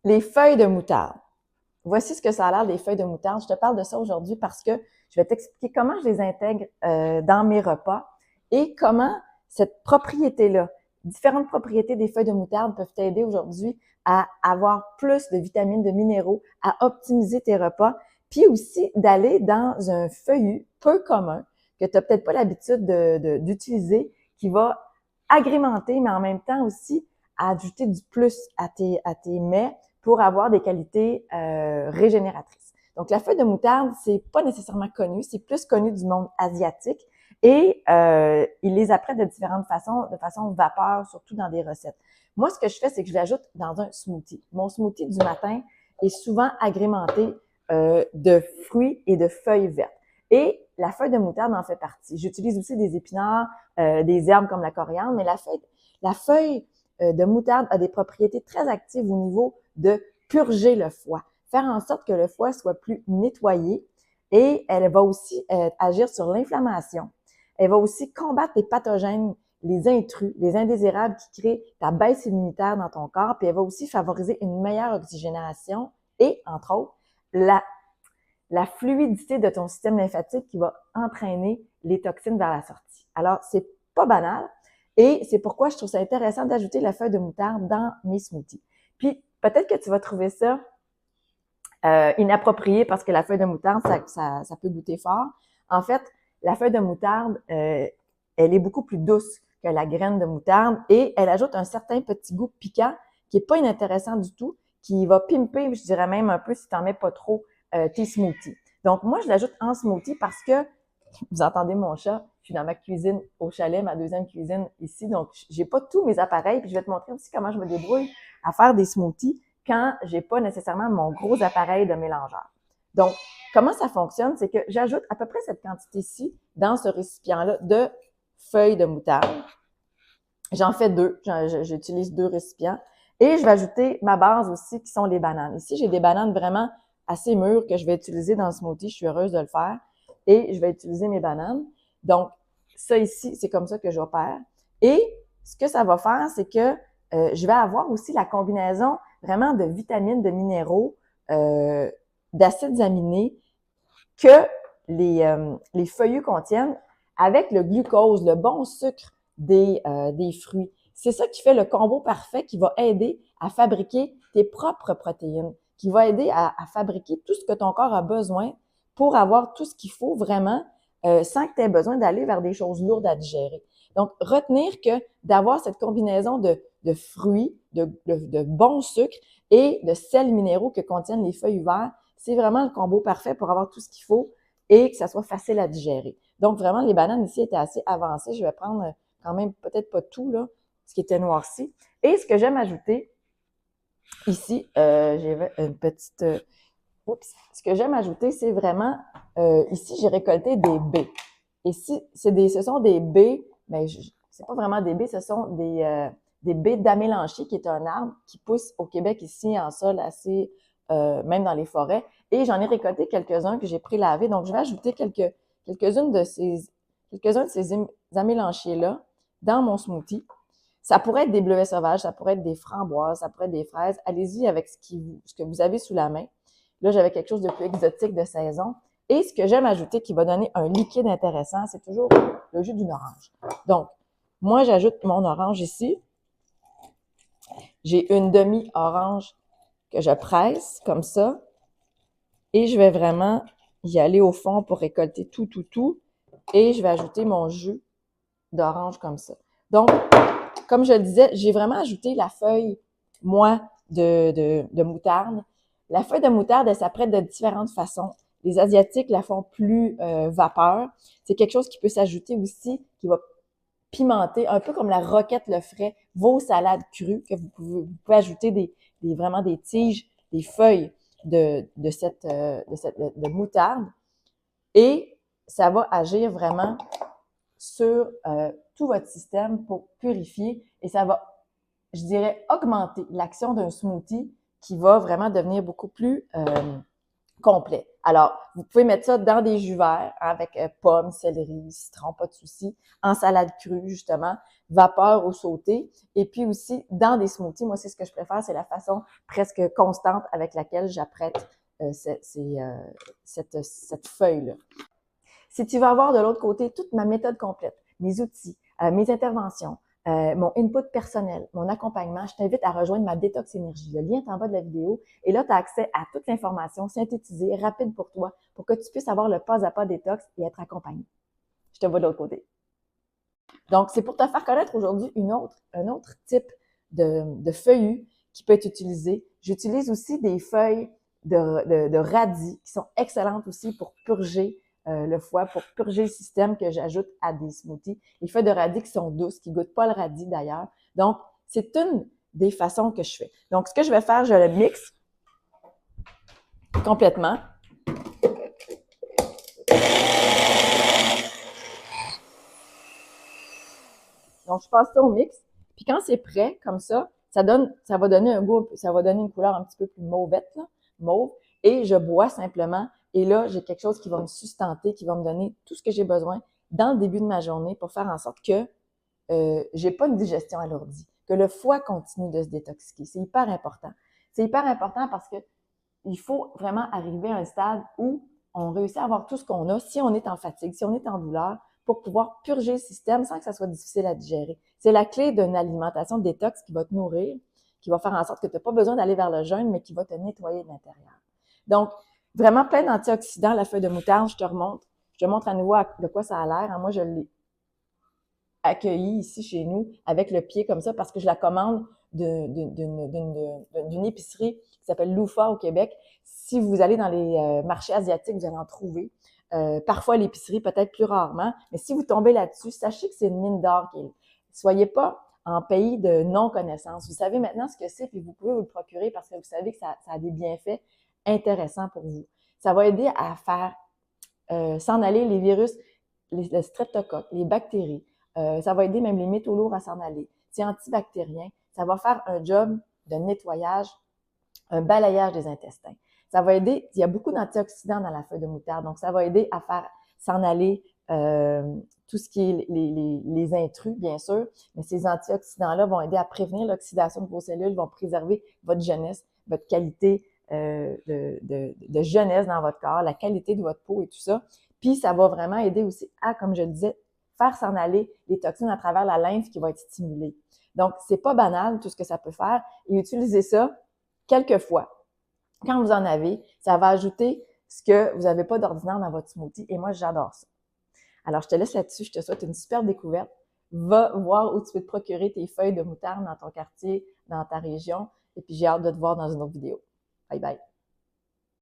Les feuilles de moutarde. Voici ce que ça a l'air des feuilles de moutarde. Je te parle de ça aujourd'hui parce que je vais t'expliquer comment je les intègre dans mes repas et comment cette propriété-là, différentes propriétés des feuilles de moutarde peuvent t'aider aujourd'hui à avoir plus de vitamines, de minéraux, à optimiser tes repas, puis aussi d'aller dans un feuillu peu commun que tu n'as peut-être pas l'habitude d'utiliser, qui va agrémenter, mais en même temps aussi ajouter du plus à tes mets pour avoir des qualités régénératrices. Donc, la feuille de moutarde, c'est pas nécessairement connu, c'est plus connu du monde asiatique et ils les apprêtent de différentes façons, de façon vapeur, surtout dans des recettes. Moi, ce que je fais, c'est que je l'ajoute dans un smoothie. Mon smoothie du matin est souvent agrémenté de fruits et de feuilles vertes. Et la feuille de moutarde en fait partie. J'utilise aussi des épinards, des herbes comme la coriandre, mais la feuille de moutarde a des propriétés très actives au niveau de purger le foie, faire en sorte que le foie soit plus nettoyé et elle va aussi agir sur l'inflammation. Elle va aussi combattre les pathogènes, les intrus, les indésirables qui créent ta baisse immunitaire dans ton corps, puis elle va aussi favoriser une meilleure oxygénation et, entre autres, la fluidité de ton système lymphatique qui va entraîner les toxines vers la sortie. Alors, c'est pas banal et c'est pourquoi je trouve ça intéressant d'ajouter la feuille de moutarde dans mes smoothies. Puis, peut-être que tu vas trouver ça inapproprié parce que la feuille de moutarde, ça peut goûter fort. En fait, la feuille de moutarde, elle est beaucoup plus douce que la graine de moutarde et elle ajoute un certain petit goût piquant qui est pas inintéressant du tout, qui va pimper, je dirais même un peu si tu n'en mets pas trop, tes smoothies. Donc, moi, je l'ajoute en smoothie parce que, vous entendez mon chat, je suis dans ma cuisine au chalet, ma deuxième cuisine ici, donc j'ai pas tous mes appareils, puis je vais te montrer aussi comment je me débrouille à faire des smoothies quand j'ai pas nécessairement mon gros appareil de mélangeur. Donc, comment ça fonctionne? C'est que j'ajoute à peu près cette quantité-ci dans ce récipient-là de feuilles de moutarde. J'en fais deux, j'utilise deux récipients. Et je vais ajouter ma base aussi, qui sont les bananes. Ici, j'ai des bananes vraiment assez mûres que je vais utiliser dans le smoothie. Je suis heureuse de le faire. Et je vais utiliser mes bananes. Donc, ça ici, c'est comme ça que j'opère. Et ce que ça va faire, c'est que je vais avoir aussi la combinaison vraiment de vitamines, de minéraux, d'acides aminés que les feuillus contiennent avec le glucose, le bon sucre des fruits. C'est ça qui fait le combo parfait qui va aider à fabriquer tes propres protéines, qui va aider à fabriquer tout ce que ton corps a besoin pour avoir tout ce qu'il faut vraiment sans que tu aies besoin d'aller vers des choses lourdes à digérer. Donc, retenir que d'avoir cette combinaison de fruits, de bons sucres et de sels minéraux que contiennent les feuilles vertes, c'est vraiment le combo parfait pour avoir tout ce qu'il faut et que ça soit facile à digérer. Donc, vraiment, les bananes ici étaient assez avancées. Je vais prendre quand même peut-être pas tout, là, ce qui était noirci. Et ce que j'aime ajouter, ici, j'ai une petite... oups. Ce que j'aime ajouter, c'est vraiment... ici, j'ai récolté des baies. Ici, ce sont des baies, mais c'est pas vraiment des baies, ce sont des baies d'amélanchier, qui est un arbre qui pousse au Québec ici en sol assez... même dans les forêts. Et j'en ai récolté quelques-uns que j'ai prélavés. Donc, je vais ajouter quelques-uns de ces amélanchiers-là dans mon smoothie. Ça pourrait être des bleuets sauvages, ça pourrait être des framboises, ça pourrait être des fraises. Allez-y avec ce que vous avez sous la main. Là, j'avais quelque chose de plus exotique de saison. Et ce que j'aime ajouter qui va donner un liquide intéressant, c'est toujours le jus d'une orange. Donc, moi, j'ajoute mon orange ici. J'ai une demi-orange que je presse comme ça. Et je vais vraiment y aller au fond pour récolter tout. Et je vais ajouter mon jus d'orange comme ça. Donc, comme je le disais, j'ai vraiment ajouté la feuille, moi, de moutarde. La feuille de moutarde, elle s'apprête de différentes façons. Les Asiatiques la font plus vapeur. C'est quelque chose qui peut s'ajouter aussi, qui va pimenter, un peu comme la roquette le ferait, vos salades crues, que vous pouvez ajouter vraiment des tiges, des feuilles de moutarde. Et ça va agir vraiment sur tout votre système pour purifier et ça va, je dirais, augmenter l'action d'un smoothie qui va vraiment devenir beaucoup plus complet. Alors, vous pouvez mettre ça dans des jus verts avec pommes, céleri, citron, pas de souci, en salade crue, justement, vapeur ou sauté, et puis aussi dans des smoothies. Moi, c'est ce que je préfère, c'est la façon presque constante avec laquelle j'apprête cette feuille-là. Si tu veux avoir de l'autre côté toute ma méthode complète, mes outils, mes interventions, mon input personnel, mon accompagnement, je t'invite à rejoindre ma Détox Énergie. Le lien est en bas de la vidéo et là, tu as accès à toute l'information synthétisée, rapide pour toi, pour que tu puisses avoir le pas à pas détox et être accompagné. Je te vois de l'autre côté. Donc, c'est pour te faire connaître aujourd'hui un autre type de feuillus qui peut être utilisé. J'utilise aussi des feuilles de radis qui sont excellentes aussi pour purger le foie, pour purger le système que j'ajoute à des smoothies. Les feuilles de radis qui sont douces, qui goûtent pas le radis d'ailleurs. Donc, c'est une des façons que je fais. Donc, ce que je vais faire, je le mixe complètement. Donc, je passe ça au mix. Puis quand c'est prêt, comme ça va donner un goût, ça va donner une couleur un petit peu plus mauvette, là, mauve. Et je bois simplement. Et là, j'ai quelque chose qui va me sustenter, qui va me donner tout ce que j'ai besoin dans le début de ma journée pour faire en sorte que j'ai pas une digestion alourdie, que le foie continue de se détoxiquer. C'est hyper important. C'est hyper important parce que il faut vraiment arriver à un stade où on réussit à avoir tout ce qu'on a, si on est en fatigue, si on est en douleur, pour pouvoir purger le système sans que ça soit difficile à digérer. C'est la clé d'une alimentation détox qui va te nourrir, qui va faire en sorte que tu n'as pas besoin d'aller vers le jeûne, mais qui va te nettoyer de l'intérieur. Donc, vraiment plein d'antioxydants, la feuille de moutarde, je te montre à nouveau de quoi ça a l'air. Moi, je l'ai accueillie ici chez nous avec le pied comme ça parce que je la commande d'une épicerie qui s'appelle Loufa au Québec. Si vous allez dans les marchés asiatiques, vous allez en trouver. Parfois à l'épicerie, peut-être plus rarement. Mais si vous tombez là-dessus, sachez que c'est une mine d'or. Soyez pas en pays de non-connaissance. Vous savez maintenant ce que c'est, puis vous pouvez vous le procurer parce que vous savez que ça a des bienfaits intéressants pour vous. Ça va aider à faire s'en aller les virus, le streptocoque, les bactéries. Ça va aider même les métaux lourds à s'en aller. C'est antibactérien. Ça va faire un job de nettoyage, un balayage des intestins. Ça va aider, il y a beaucoup d'antioxydants dans la feuille de moutarde, donc ça va aider à faire s'en aller tout ce qui est les intrus, bien sûr, mais ces antioxydants-là vont aider à prévenir l'oxydation de vos cellules, vont préserver votre jeunesse, votre qualité de jeunesse dans votre corps, la qualité de votre peau et tout ça. Puis ça va vraiment aider aussi à, comme je le disais, faire s'en aller les toxines à travers la lymphe qui va être stimulée. Donc, c'est pas banal tout ce que ça peut faire et utilisez ça quelques fois. Quand vous en avez, ça va ajouter ce que vous n'avez pas d'ordinaire dans votre smoothie et moi, j'adore ça. Alors, je te laisse là-dessus. Je te souhaite une super découverte. Va voir où tu peux te procurer tes feuilles de moutarde dans ton quartier, dans ta région et puis j'ai hâte de te voir dans une autre vidéo. Bye bye!